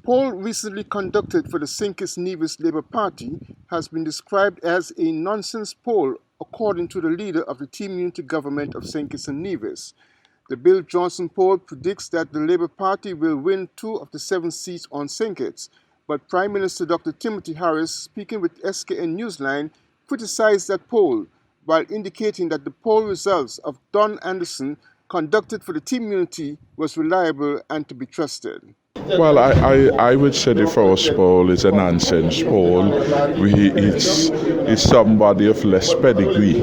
poll recently conducted for the St. Kitts Nevis Labour Party has been described as a nonsense poll, according to the leader of the Team Unity government of St. Kitts and Nevis. The Bill Johnson poll predicts that the Labour Party will win 2 of the 7 seats on St. Kitts, but Prime Minister Dr. Timothy Harris, speaking with SKN Newsline, criticized that poll, while indicating that the poll results of Don Anderson conducted for the Team Unity was reliable and to be trusted. Well, I would say the first poll is a nonsense poll. It's somebody of less pedigree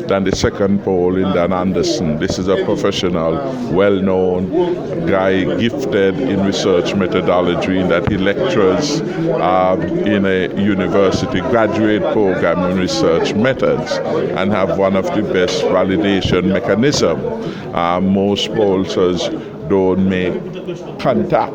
than the second poll in Dan Anderson. This is a professional, well-known guy, gifted in research methodology, in that he lectures in a university graduate program in research methods and have one of the best validation mechanisms. Most pollsters don't make contact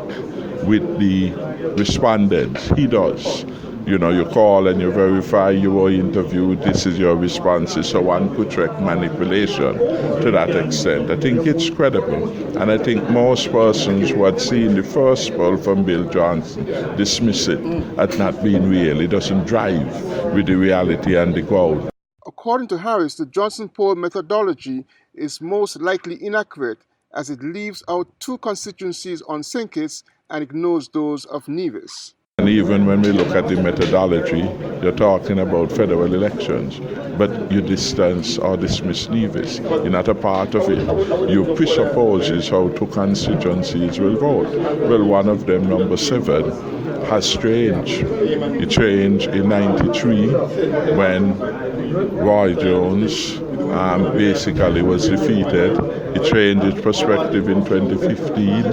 with the respondents. He does. You know, you call and you verify you were interviewed, this is your responses. So one could track manipulation to that extent. I think it's credible. And I think most persons who had seen the first poll from Bill Johnson dismiss it as not being real. It doesn't drive with the reality and the ground. According to Harris, the Johnson poll methodology is most likely inaccurate, as it leaves out 2 constituencies on St. Kitts and ignores those of Nevis. And even when we look at the methodology, you're talking about federal elections, but you distance or dismiss Nevis. You're not a part of it. You presupposes how 2 constituencies will vote. Well, one of them, number 7, has changed. It changed in '93 when Roy Jones basically was defeated. It changed its perspective in 2015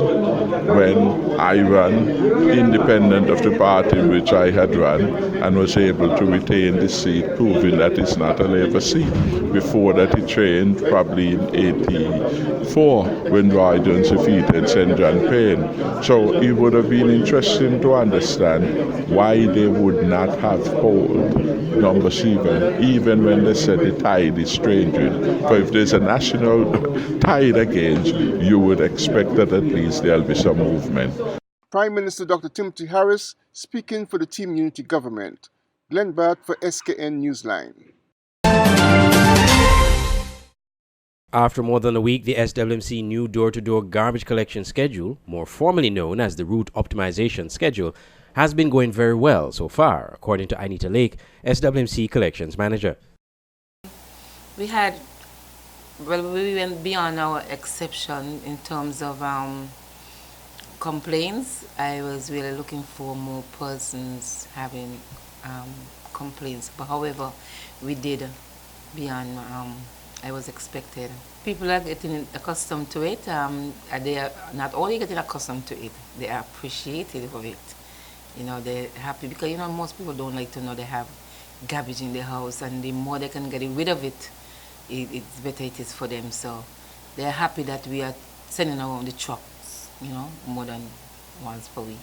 when I ran, independent of the party which I had run, and was able to retain the seat, proving that it's not a Labour seat. Before that, it changed probably in '84 when Roy Jones defeated St. John Payne. So it would have been interesting to understand why they would not have polled number 7, even when they said the tide is changing. But if there's a national tide against, you would expect that at least there'll be some movement. Prime Minister Dr. Timothy Harris, speaking for the Team Unity government. Glenn Bart for SKN Newsline. After more than a week, the SWMC new door-to-door garbage collection schedule, more formally known as the route optimization schedule, has been going very well so far, according to Anita Lake, SWMC collections manager. We went beyond our exception in terms of complaints. I was really looking for more persons having complaints, but however, we did beyond I was expected. People are getting accustomed to it. They are not only getting accustomed to it, they are appreciative of it. You know, they're happy because, you know, most people don't like to know they have garbage in their house, and the more they can get rid of it, it's better it is for them. So they're happy that we are sending around the trucks, you know, more than once per week.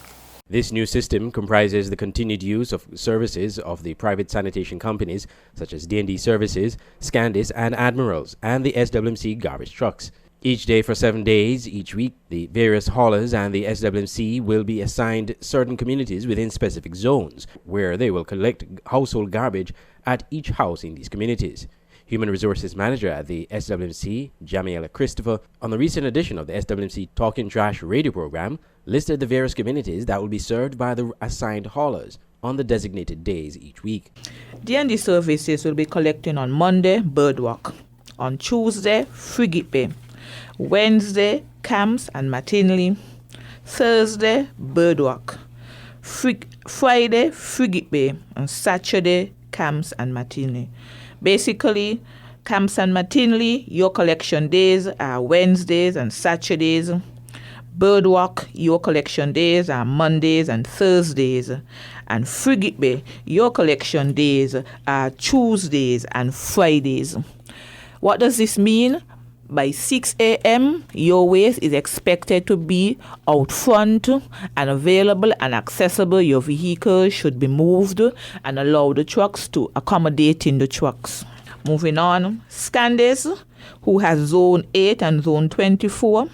This new system comprises the continued use of services of the private sanitation companies such as D&D Services, Scandis and Admirals, and the SWMC garbage trucks. Each day for 7 days each week, the various haulers and the SWMC will be assigned certain communities within specific zones, where they will collect household garbage at each house in these communities. Human Resources Manager at the SWMC, Jamiela Christopher, on the recent edition of the SWMC Talking Trash radio program, listed the various communities that will be served by the assigned haulers on the designated days each week. D&D Services will be collecting on Monday, Birdwalk; on Tuesday, Frigate Bay; Wednesday, Camps and Martinley; Thursday, Birdwalk; Friday, Frigate Bay; and Saturday, Camps and Martinley. Basically, Camps and Martinley, your collection days are Wednesdays and Saturdays. Birdwalk, your collection days are Mondays and Thursdays. And Frigate Bay, your collection days are Tuesdays and Fridays. What does this mean? By 6 a.m., your waste is expected to be out front and available and accessible. Your vehicles should be moved and allow the trucks to accommodate in the trucks. Moving on, Scandis, who has Zone 8 and Zone 24,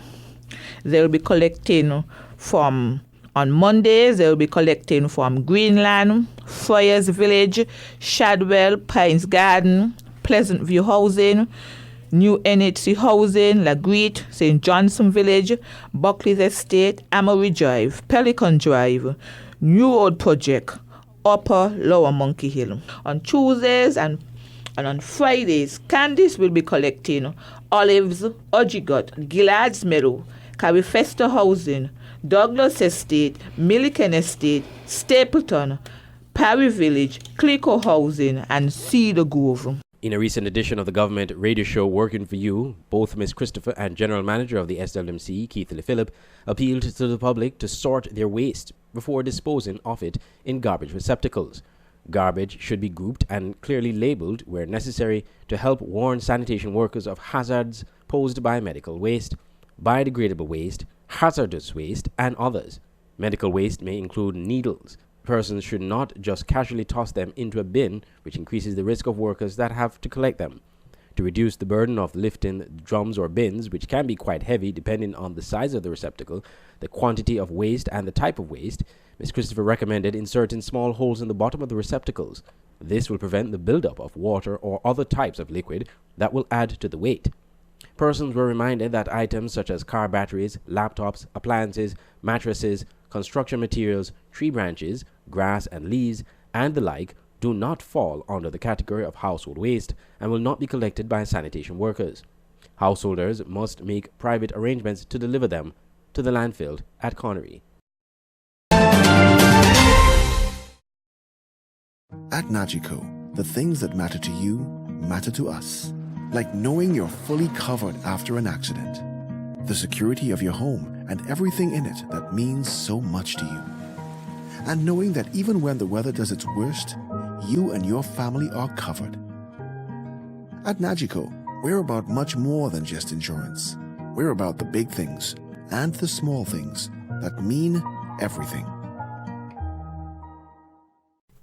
they'll be collecting from On Mondays, they will be collecting from Greenland, Friars Village, Shadwell, Pines Garden, Pleasant View Housing, New NHC Housing, Lagreet, St. Johnson Village, Buckley's Estate, Amory Drive, Pelican Drive, New Road Project, Upper Lower Monkey Hill. On Tuesdays and on Fridays, Candice will be collecting Olives, Ogigot, Gillard's Meadow, Carifesta Housing, Douglas Estate, Milliken Estate, Stapleton, Parry Village, Clico Housing, and Cedar Grove. In a recent edition of the government radio show Working for You, both Ms. Christopher and General Manager of the SWMC, Keith Lee Phillip, appealed to the public to sort their waste before disposing of it in garbage receptacles. Garbage should be grouped and clearly labeled where necessary to help warn sanitation workers of hazards posed by medical waste, biodegradable waste, hazardous waste, and others. Medical waste may include needles. Persons should not just casually toss them into a bin, which increases the risk of workers that have to collect them. To reduce the burden of lifting drums or bins, which can be quite heavy depending on the size of the receptacle, the quantity of waste, and the type of waste, Ms. Christopher recommended inserting small holes in the bottom of the receptacles. This will prevent the buildup of water or other types of liquid that will add to the weight. Persons were reminded that items such as car batteries, laptops, appliances, mattresses, construction materials, tree branches, grass and leaves, and the like do not fall under the category of household waste and will not be collected by sanitation workers. Householders must make private arrangements to deliver them to the landfill at Connery. At Nagico, the things that matter to you matter to us. Like knowing you're fully covered after an accident. The security of your home and everything in it that means so much to you. And knowing that even when the weather does its worst, you and your family are covered. At Nagico, we're about much more than just insurance. We're about the big things and the small things that mean everything.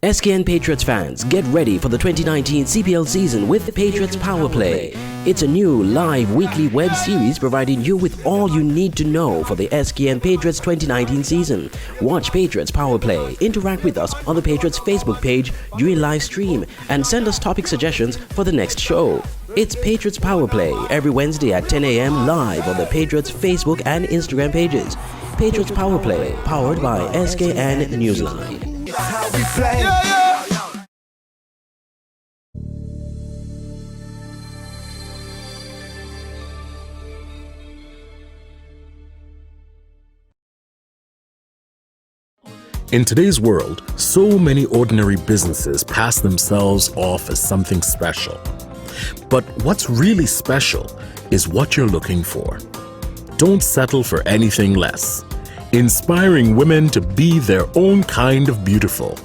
SKN Patriots fans, get ready for the 2019 CPL season with Patriots Power Play. It's a new live weekly web series providing you with all you need to know for the SKN Patriots 2019 season. Watch Patriots Power Play, interact with us on the Patriots Facebook page during live stream, and send us topic suggestions for the next show. It's Patriots Power Play every Wednesday at 10 a.m. live on the Patriots Facebook and Instagram pages. Patriots Power Play, powered by SKN Newsline. How we play. In today's world, so many ordinary businesses pass themselves off as something special. But what's really special is what you're looking for. Don't settle for anything less. Inspiring women to be their own kind of beautiful,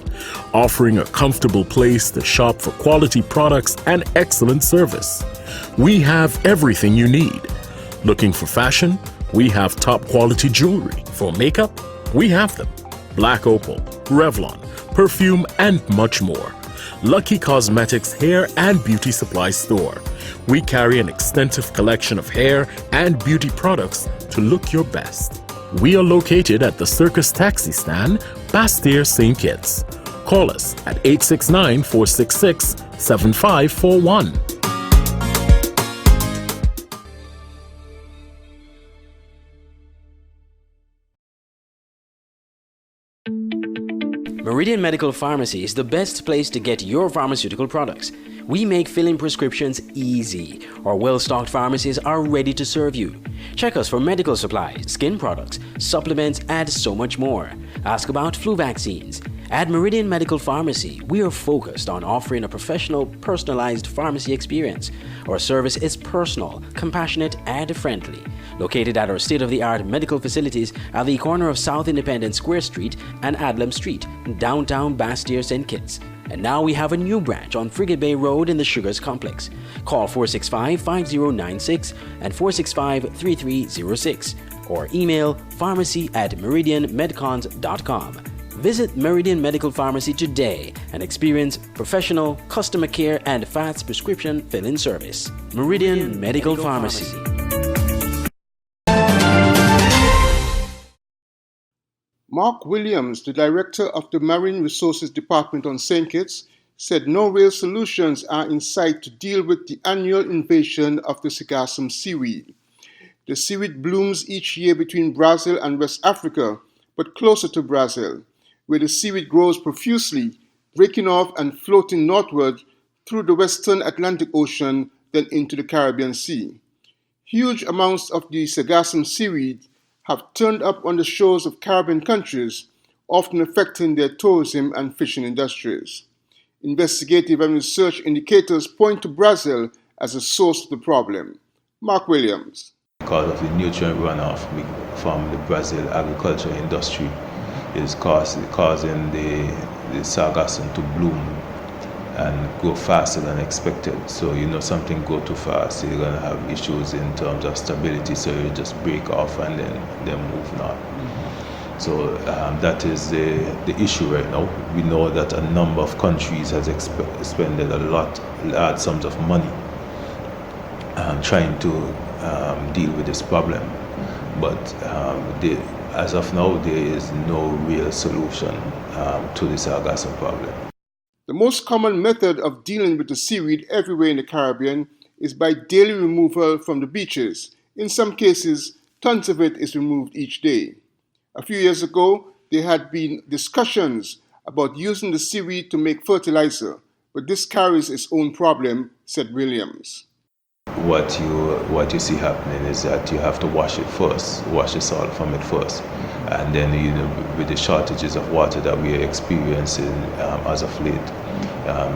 offering a comfortable place to shop for quality products and excellent service. We have everything you need. Looking for fashion? We have top quality jewelry. For makeup? We have them. Black Opal, Revlon, perfume, and much more. Lucky Cosmetics Hair and Beauty Supply Store. We carry an extensive collection of hair and beauty products to look your best. We are located at the Circus Taxi Stand, Bastyr, St. Kitts. Call us at 869-466-7541. Meridian Medical Pharmacy is the best place to get your pharmaceutical products. We make filling prescriptions easy. Our well-stocked pharmacies are ready to serve you. Check us for medical supplies, skin products, supplements, and so much more. Ask about flu vaccines. At Meridian Medical Pharmacy, we are focused on offering a professional, personalized pharmacy experience. Our service is personal, compassionate, and friendly. Located at our state-of-the-art medical facilities at the corner of South Independence Square Street and Adlam Street, downtown Bastyr, St. Kitts. And now we have a new branch on Frigate Bay Road in the Sugars Complex. Call 465-5096 and 465-3306 or email pharmacy@meridianmedcons.com. Visit Meridian Medical Pharmacy today and experience professional customer care and fast prescription fill-in service. Meridian Medical Pharmacy. Mark Williams, the director of the Marine Resources Department on St. Kitts, said no real solutions are in sight to deal with the annual invasion of the Sargassum seaweed. The seaweed blooms each year between Brazil and West Africa, but closer to Brazil, where the seaweed grows profusely, breaking off and floating northward through the western Atlantic Ocean, then into the Caribbean Sea. Huge amounts of the Sargassum seaweed have turned up on the shores of Caribbean countries, often affecting their tourism and fishing industries. Investigative and research indicators point to Brazil as a source of the problem. Mark Williams. Because of the nutrient runoff from the Brazil agriculture industry is causing the sargassum to bloom and grow faster than expected. So something go too fast, you're gonna have issues in terms of stability. So you just break off and then move on. So that is the issue right now. We know that a number of countries has expended large sums of money trying to deal with this problem, but as of now, there is no real solution to the sargassum problem. The most common method of dealing with the seaweed everywhere in the Caribbean is by daily removal from the beaches. In some cases, tons of it is removed each day. A few years ago, there had been discussions about using the seaweed to make fertilizer, but this carries its own problem, said Williams. What you see happening is that you have to wash the salt from it first, and then with the shortages of water that we are experiencing as of late,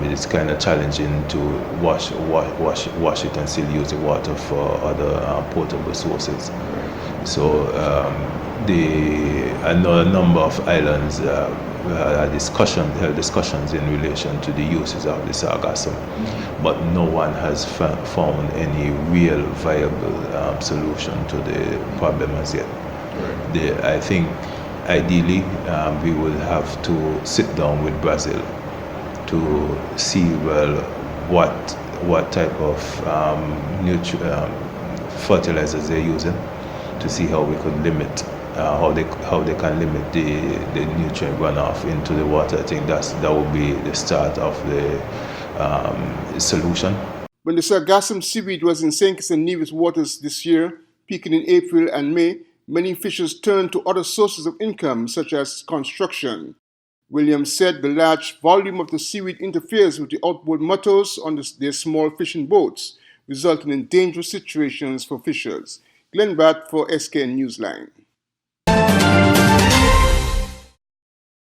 it's kind of challenging to wash it and still use the water for other potable sources. So I know a number of islands held discussions in relation to the uses of the sargassum, but no one has found any real viable solution to the problem as yet. I think ideally we will have to sit down with Brazil to see what type of fertilizers they're using, to see how we could limit how they can limit the nutrient runoff into the water. I think that will be the start of the solution. When the Sargassum seaweed was in St. Kitts and Nevis waters this year, peaking in April and May, many fishers turned to other sources of income, such as construction. Williams said the large volume of the seaweed interferes with the outboard motors on their small fishing boats, resulting in dangerous situations for fishers. Glenn Batt for SKN Newsline.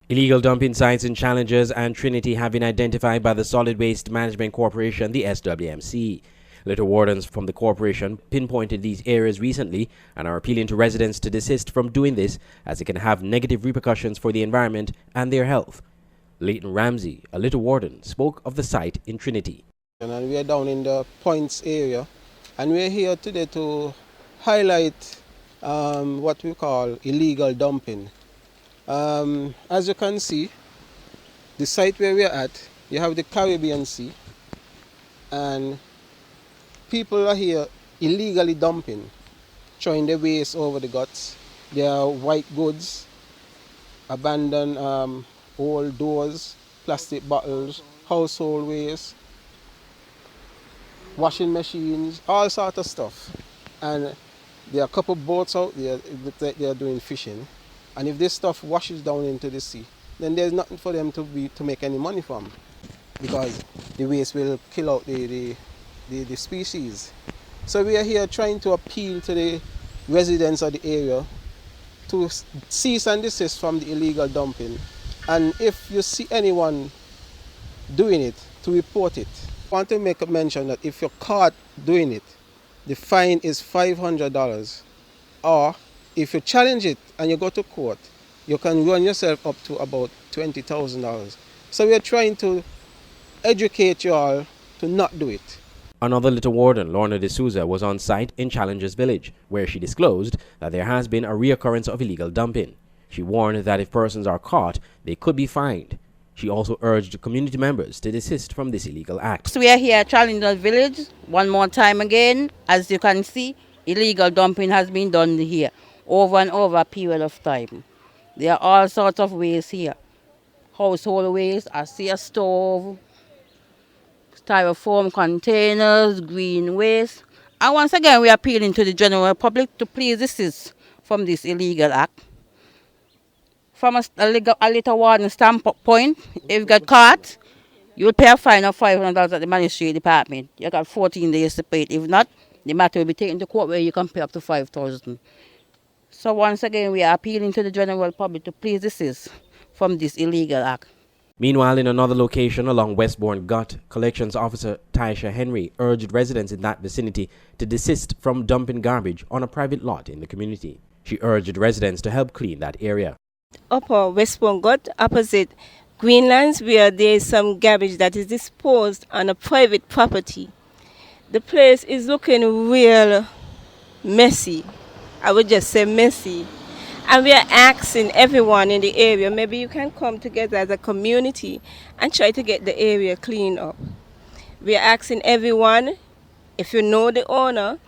Illegal dumping sites in Challengers and Trinity have been identified by the Solid Waste Management Corporation, the SWMC. Litter wardens from the corporation pinpointed these areas recently and are appealing to residents to desist from doing this, as it can have negative repercussions for the environment and their health. Leighton Ramsey, a litter warden, spoke of the site in Trinity. And we are down in the Points area, and we are here today to highlight what we call illegal dumping. As you can see, the site where we are at, you have the Caribbean Sea, and people are here illegally dumping, throwing their waste over the guts. There are white goods, abandoned old doors, plastic bottles, household waste, washing machines, all sorts of stuff. And there are a couple boats out there that they are doing fishing. And if this stuff washes down into the sea, then there's nothing for them to make any money from, because the waste will kill out the species. So we are here trying to appeal to the residents of the area to cease and desist from the illegal dumping. And if you see anyone doing it, to report it. I want to make a mention that if you're caught doing it, the fine is $500. Or if you challenge it and you go to court, you can run yourself up to about $20,000. So we are trying to educate you all to not do it. Another litter warden, Lorna D'Souza, was on site in Challengers Village, where she disclosed that there has been a reoccurrence of illegal dumping. She warned that if persons are caught, they could be fined. She also urged community members to desist from this illegal act. So we are here at Challengers Village one more time again. As you can see, illegal dumping has been done here over and over a period of time. There are all sorts of waste here. Household waste, I see a stove, styrofoam containers, green waste. And once again, we are appealing to the general public to please desist from this illegal act. From a little warning standpoint, if you get caught, you will pay a fine of $500 at the Ministry Department. You got 14 days to pay it. If not, the matter will be taken to court where you can pay up to $5,000. So once again, we are appealing to the general public to please desist from this illegal act. Meanwhile, in another location along Westbourne Gut, Collections Officer Taisha Henry urged residents in that vicinity to desist from dumping garbage on a private lot in the community. She urged residents to help clean that area. Upper Westbourne Gut, opposite Greenlands, where there is some garbage that is disposed on a private property. The place is looking real messy. I would just say messy. And we are asking everyone in the area, maybe you can come together as a community and try to get the area cleaned up. We are asking everyone, if you know the owner,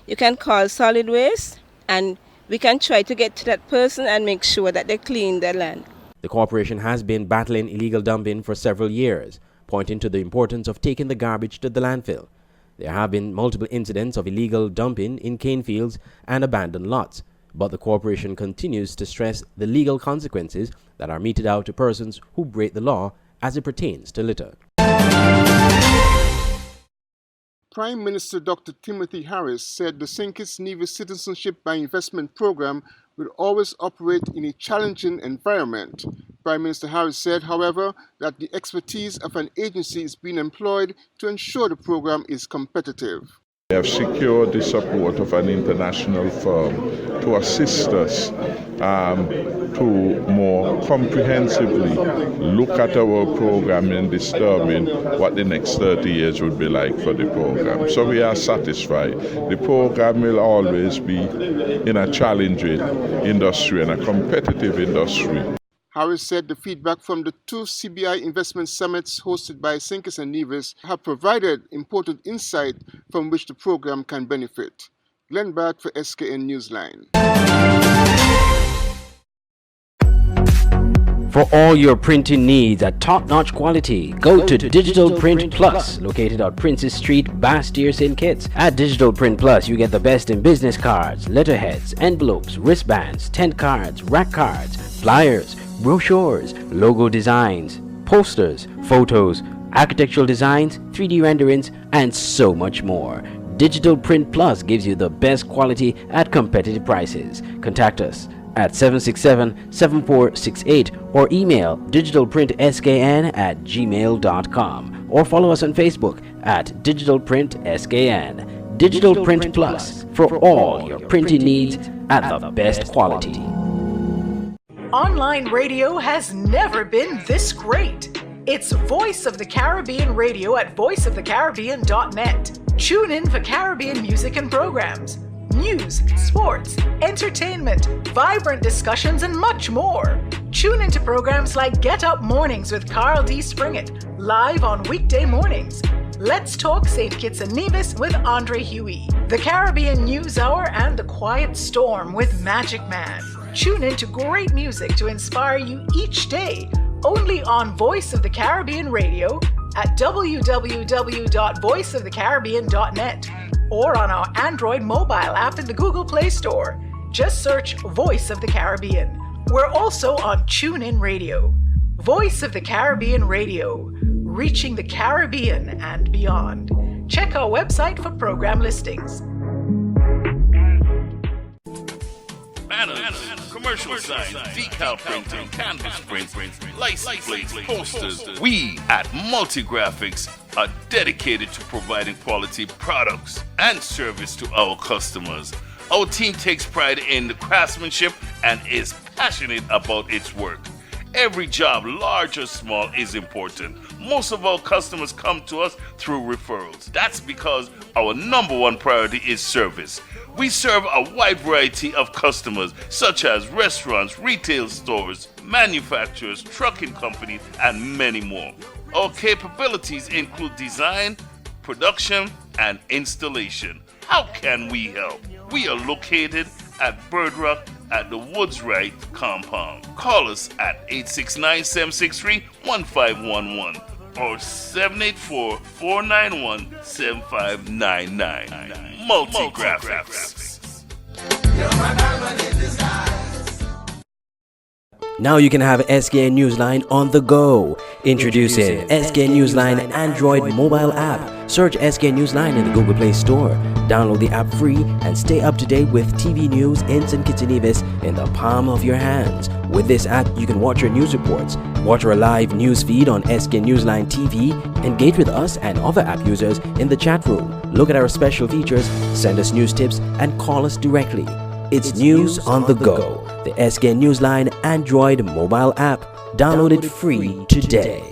you can call Solid Waste and we can try to get to that person and make sure that they clean their land. The corporation has been battling illegal dumping for several years, pointing to the importance of taking the garbage to the landfill. There have been multiple incidents of illegal dumping in cane fields and abandoned lots, but the corporation continues to stress the legal consequences that are meted out to persons who break the law as it pertains to litter. Prime Minister Dr. Timothy Harris said the St. Kitts Nevis Citizenship by Investment Program will always operate in a challenging environment. Prime Minister Harris said, however, that the expertise of an agency is being employed to ensure the program is competitive. We have secured the support of an international firm to assist us to more comprehensively look at our program and determine what the next 30 years would be like for the program. So we are satisfied. The program will always be in a challenging industry and a competitive industry. Harris said the feedback from the two CBI investment summits hosted by St. Kitts and Nevis have provided important insight from which the program can benefit. Glenn Bart for SKN Newsline. For all your printing needs at top-notch quality, go to Digital Print Plus, located on Princess Street, Bastyr, St. Kitts. At Digital Print Plus, you get the best in business cards, letterheads, envelopes, wristbands, tent cards, rack cards, flyers, brochures, logo designs, posters, photos, architectural designs, 3D renderings, and so much more. Digital Print Plus gives you the best quality at competitive prices. Contact us at 767-7468 or email digitalprintskn@gmail.com or follow us on Facebook at digitalprintskn. Digital Print Plus for all your printing needs at the best quality. Online radio has never been this great. It's Voice of the Caribbean Radio at voiceofthecaribbean.net. Tune in for Caribbean music and programs, news, sports, entertainment, vibrant discussions, and much more. Tune into programs like Get Up Mornings with Carl D. Springett, live on weekday mornings. Let's Talk St. Kitts and Nevis with Andre Huey, the Caribbean News Hour, and The Quiet Storm with Magic Man. Tune in to great music to inspire you each day, only on Voice of the Caribbean Radio at www.voiceofthecaribbean.net or on our Android mobile app in the Google Play Store. Just search Voice of the Caribbean. We're also on TuneIn Radio. Voice of the Caribbean Radio, reaching the Caribbean and beyond. Check our website for program listings. Banners, commercial signs, decal printing, canvas prints, license plates, posters. We at Multigraphics are dedicated to providing quality products and service to our customers. Our team takes pride in the craftsmanship and is passionate about its work. Every job, large or small, is important. Most of our customers come to us through referrals. That's because our number one priority is service. We serve a wide variety of customers, such as restaurants, retail stores, manufacturers, trucking companies, and many more. Our capabilities include design, production, and installation. How can we help? We are located at Bird Rock at the Woodswright compound. Call us at 869-763-1511 or 784-491-7599. Multi-Graphics. Now you can have SKN Newsline on the go. Introducing SKN Newsline Android mobile app. Search SKN Newsline in the Google Play Store. Download the app free and stay up to date with TV news in St. Kitts and Nevis in the palm of your hands. With this app, you can watch your news reports, watch our live news feed on SKN Newsline TV, engage with us and other app users in the chat room, look at our special features, send us news tips, and call us directly. It's news on the go. The SKN Newsline Android mobile app. Download it free today.